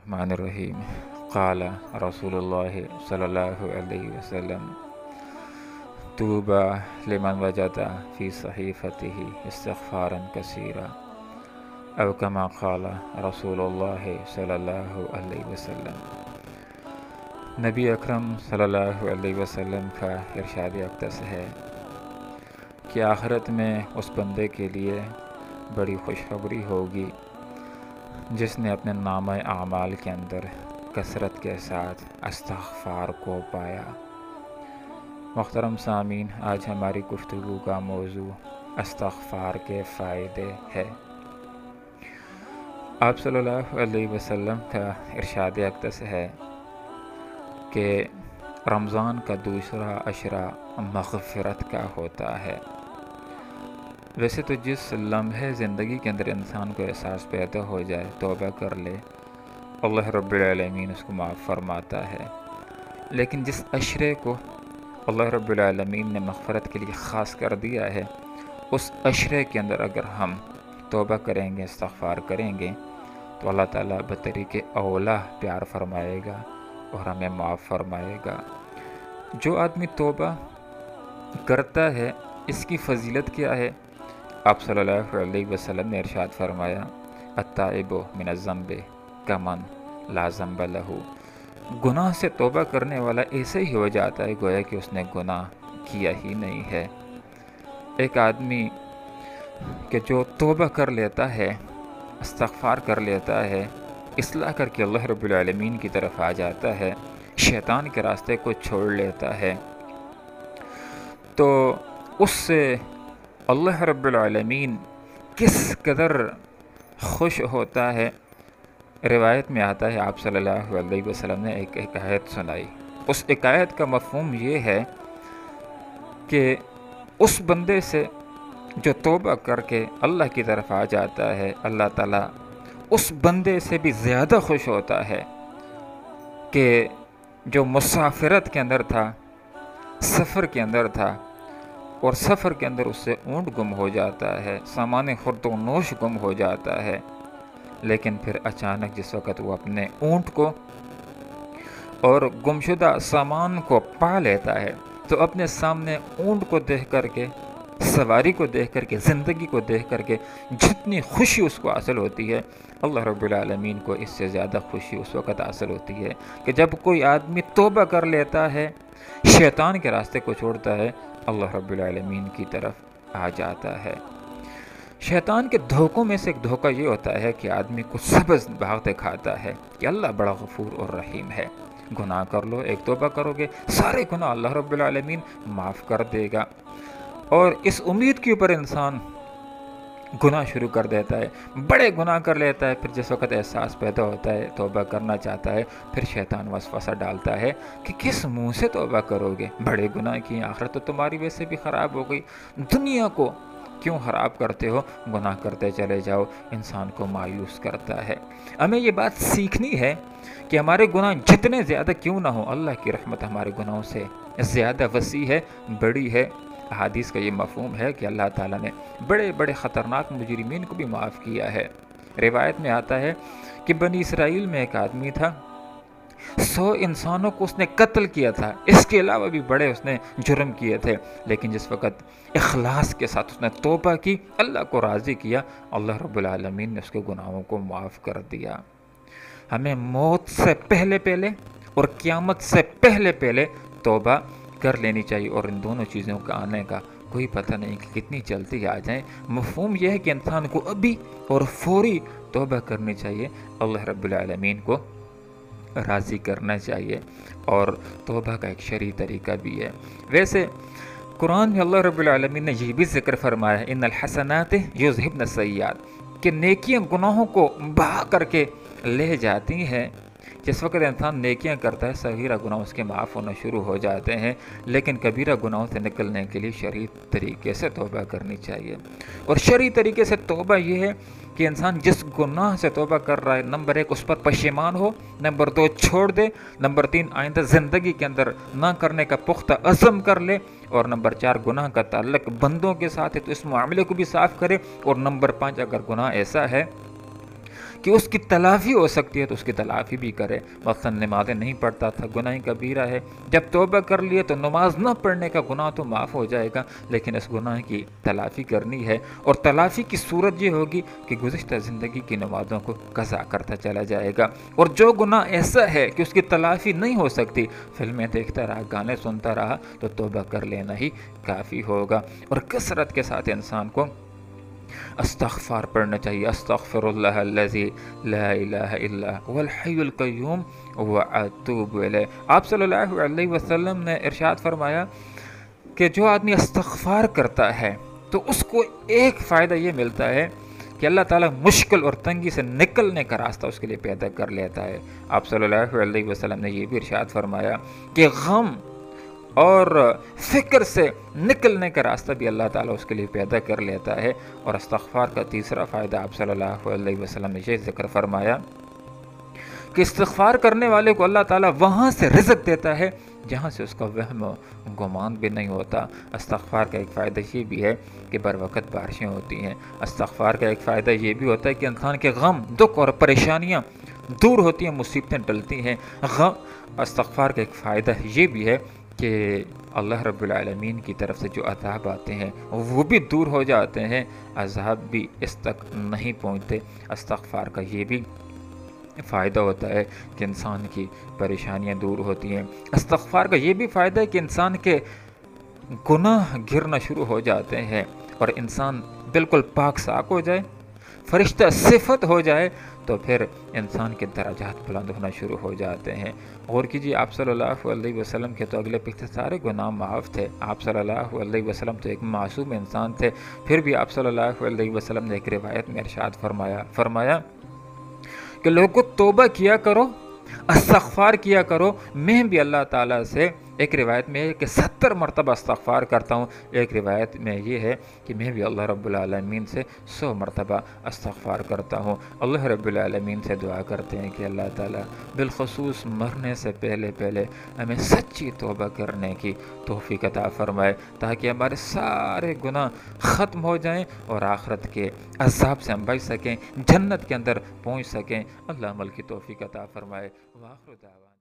बिस्मिल्लाहिर्रहमानिर्रहीम। क़ाला रसूलुल्लाह सल्लल्लाहु अलैहि वसल्लम तूबा लिमन वजदा फ़ी सहीफ़तिही इस्तिग़फ़ारन कसीरा अव कमा क़ाला रसूलुल्लाह सल्लल्लाहु अलैहि वसल्लम। नबी अकरम सल्लल्लाहु अलैहि वसल्लम का इरशाद अक़दस है कि आखिरत में उस बंदे के लिए बड़ी खुशखबरी होगी जिसने अपने नामा आमाल के अंदर कसरत के साथ इस्तिग़फ़ार को पाया। मुहतरम सामीन, आज हमारी गुफ्तगू का मौजू इस्तिग़फ़ार के फ़ायदे है। आप सल्लल्लाहु अलैहि वसल्लम का इरशाद अक़दस है कि रमज़ान का दूसरा अशरा मग़फ़िरत का होता है। वैसे तो जिस लम्हे ज़िंदगी के अंदर इंसान को एहसास पैदा हो जाए तौबा कर ले, अल्लाह रब्बुल आलमीन उसको माफ़ फरमाता है। लेकिन जिस अशरे को अल्लाह रब्बुल आलमीन ने मग़फ़िरत के लिए ख़ास कर दिया है, उस अशरे के अंदर अगर हम तौबा करेंगे, इस्तिग़फ़ार करेंगे तो अल्लाह ताला बतरीके औला प्यार फरमाएगा और हमें माफ़ फरमाएगा। जो आदमी तौबा करता है, इसकी फ़जीलत क्या है? आप सल्लल्लाहु अलैहि वसल्लम ने इरशाद फरमाया, अत्ताइबु मिनज़्ज़म्बि कमन ला ज़म्ब लहू। गुनाह से तौबा करने वाला ऐसे ही हो जाता है गोया कि उसने गुनाह किया ही नहीं है। एक आदमी कि जो तौबा कर लेता है, इस्तिग़फ़ार कर लेता है, इस्लाह करके अल्लाह रब्बुल आलमीन की तरफ आ जाता है, शैतान के रास्ते को छोड़ लेता है, तो उससे अल्लाह रब्बुल आलमीन किस कदर खुश होता है। रिवायत में आता है, आप सल्लल्लाहु अलैहि वसल्लम ने एक आयत सुनाई। उस एक आयत का मफ़हूम ये है कि उस बंदे से जो तौबा करके अल्लाह की तरफ आ जाता है, अल्लाह ताला उस बंदे से भी ज़्यादा खुश होता है कि जो मुसाफिरत के अंदर था, सफ़र के अंदर था, और सफ़र के अंदर उससे ऊँट गुम हो जाता है, सामान खुर्दोनोश गुम हो जाता है। लेकिन फिर अचानक जिस वक़्त वो अपने ऊँट को और गुमशुदा सामान को पा लेता है, तो अपने सामने ऊँट को देख करके, सवारी को देख करके, ज़िंदगी को देख करके जितनी खुशी उसको हासिल होती है, अल्लाह रब्बुल आलमीन को इससे ज़्यादा खुशी उस वक़्त हासिल होती है कि जब कोई आदमी तौबा कर लेता है, शैतान के रास्ते को छोड़ता है, अल्लाह रब्बुल आलमीन की तरफ आ जाता है। शैतान के धोखों में से एक धोखा ये होता है कि आदमी को सबज़ बात दिखाता है कि अल्लाह बड़ा गफूर और रहीम है, गुनाह कर लो, एक तौबा करोगे, सारे गुनाह अल्लाह रब्बुल आलमीन माफ़ कर देगा। और इस उम्मीद के ऊपर इंसान गुनाह शुरू कर देता है, बड़े गुनाह कर लेता है। फिर जिस वक़्त एहसास पैदा होता है, तौबा करना चाहता है, फिर शैतान वसवसा डालता है कि किस मुंह से तौबा करोगे, बड़े गुनाह किए, आखिरत तो तुम्हारी वैसे भी ख़राब हो गई, दुनिया को क्यों ख़राब करते हो, गुनाह करते चले जाओ। इंसान को मायूस करता है। हमें ये बात सीखनी है कि हमारे गुनाह जितने ज़्यादा क्यों ना हो, अल्लाह की रहमत हमारे गुनाहों से ज़्यादा वसी है, बड़ी है। हदीस का ये मफ़हूम है कि अल्लाह ताला ने बड़े बड़े ख़तरनाक मुजरिमीन को भी माफ़ किया है। रिवायत में आता है कि बनी इसराइल में एक आदमी था, 100 इंसानों को उसने कत्ल किया था, इसके अलावा भी बड़े उसने जुर्म किए थे। लेकिन जिस वक़्त इखलास के साथ उसने तौबा की, अल्लाह को राज़ी किया, अल्लाह रब्बुल आलमीन ने उसके गुनाहों को माफ़ कर दिया। हमें मौत से पहले पहले और क़यामत से पहले पहले तौबा कर लेनी चाहिए, और इन दोनों चीज़ों का आने का कोई पता नहीं कि कितनी जल्दी आ जाए। मफ़हूम यह है कि इंसान को अभी और फौरी तौबा करनी चाहिए, अल्लाह रब्बुल आलमीन को राज़ी करना चाहिए, और तौबा का एक शरई तरीका भी है। वैसे कुरान में अल्लाह रब्बुल आलमीन ने यह भी ज़िक्र फरमाया, इन्नल हसनात युज़हिब्न सय्यात, कि नेकियां गुनाहों को बहा करके ले जाती हैं। जिस वक्त इंसान नेकियां करता है, सगीरा गुनाह उसके माफ़ होना शुरू हो जाते हैं, लेकिन कबीरा गुनाहों से निकलने के लिए शरई तरीके से तौबा करनी चाहिए। और शरई तरीके से तौबा ये है कि इंसान जिस गुनाह से तौबा कर रहा है, नंबर 1 उस पर पशेमान हो, नंबर 2 छोड़ दे, नंबर 3 आइंदा ज़िंदगी के अंदर ना करने का पुख्ता अज़म कर ले, और नंबर 4 गुनाह का ताल्लुक बंदों के साथ है तो इस मामले को भी साफ़ करे, और नंबर 5 अगर गुनाह ऐसा है کہ اس کی تلافی ہو سکتی ہے تو اس کی تلافی بھی کرے۔ مثلا نمازیں نہیں پڑھتا تھا، گناہ کبیرہ ہے، جب توبہ کر لیے تو نماز نہ پڑھنے کا گناہ تو معاف ہو جائے گا، لیکن اس گناہ کی تلافی کرنی ہے، اور تلافی کی صورت یہ ہوگی کہ گزشتہ زندگی کی نمازوں کو قضا کرتا چلا جائے گا۔ اور جو گناہ ایسا ہے کہ اس کی تلافی نہیں ہو سکتی، فلمیں دیکھتا رہا، گانے سنتا رہا، تو توبہ کر لینا ہی کافی ہوگا۔ اور کثرت کے ساتھ انسان کو استغفار پڑھنا چاہیے۔ استغفر اللہ الذی لا الہ الا هو الحی القیوم واتوب الیہ۔ آپ صلی اللہ علیہ وسلم نے ارشاد فرمایا کہ جو آدمی استغفار کرتا ہے تو اس کو ایک فائدہ یہ ملتا ہے کہ اللہ تعالیٰ مشکل اور تنگی سے نکلنے کا راستہ اس کے لیے پیدا کر لیتا ہے۔ آپ صلی اللہ علیہ وسلم نے یہ بھی ارشاد فرمایا کہ غم اور فکر سے نکلنے کا راستہ بھی اللہ تعالیٰ اس کے لیے پیدا کر لیتا ہے۔ اور استغفار کا تیسرا فائدہ آپ صلی اللہ علیہ وسلم نے یہ ذکر فرمایا کہ استغفار کرنے والے کو اللہ تعالیٰ وہاں سے رزق دیتا ہے جہاں سے اس کا وہم و گمان بھی نہیں ہوتا۔ استغفار کا ایک فائدہ یہ بھی ہے کہ بر وقت بارشیں ہوتی ہیں۔ استغفار کا ایک فائدہ یہ بھی ہوتا ہے کہ انسان کے غم، دکھ اور پریشانیاں دور ہوتی ہیں، مصیبتیں ٹلتی ہیں۔ استغفار کا ایک فائدہ یہ بھی ہے کہ اللہ رب العالمین کی طرف سے جو عذاب آتے ہیں وہ بھی دور ہو جاتے ہیں، عذاب بھی اس تک نہیں پہنچتے۔ استغفار کا یہ بھی فائدہ ہوتا ہے کہ انسان کی پریشانیاں دور ہوتی ہیں۔ استغفار کا یہ بھی فائدہ ہے کہ انسان کے گناہ گرنا شروع ہو جاتے ہیں اور انسان بالکل پاک صاف ہو جائے، فرشتہ صفت ہو جائے، تو پھر انسان کے درجات بلند ہونا شروع ہو جاتے ہیں۔ غور کیجیے، آپ صلی اللہ علیہ وسلم کے تو اگلے پچھلے سارے گناہ معاف تھے۔ آپ صلی اللہ علیہ وسلم تو ایک معصوم انسان تھے، پھر بھی آپ صلی اللہ علیہ وسلم نے ایک روایت میں ارشاد فرمایا کہ لوگوں توبہ کیا کرو، استغفار کیا کرو، میں بھی اللہ تعالیٰ سے، ایک روایت میں ہے کہ 70 مرتبہ استغفار کرتا ہوں، ایک روایت میں یہ ہے کہ میں بھی اللہ رب العالمین سے 100 مرتبہ استغفار کرتا ہوں۔ اللہ رب العالمین سے دعا کرتے ہیں کہ اللہ تعالیٰ بالخصوص مرنے سے پہلے ہمیں سچی توبہ کرنے کی توفیق عطا فرمائے، تاکہ ہمارے سارے گناہ ختم ہو جائیں اور آخرت کے عذاب سے ہم بچ سکیں، جنت کے اندر پہنچ سکیں۔ اللہ عمل کی توفیق عطا فرمائے۔ وآخر دعوانا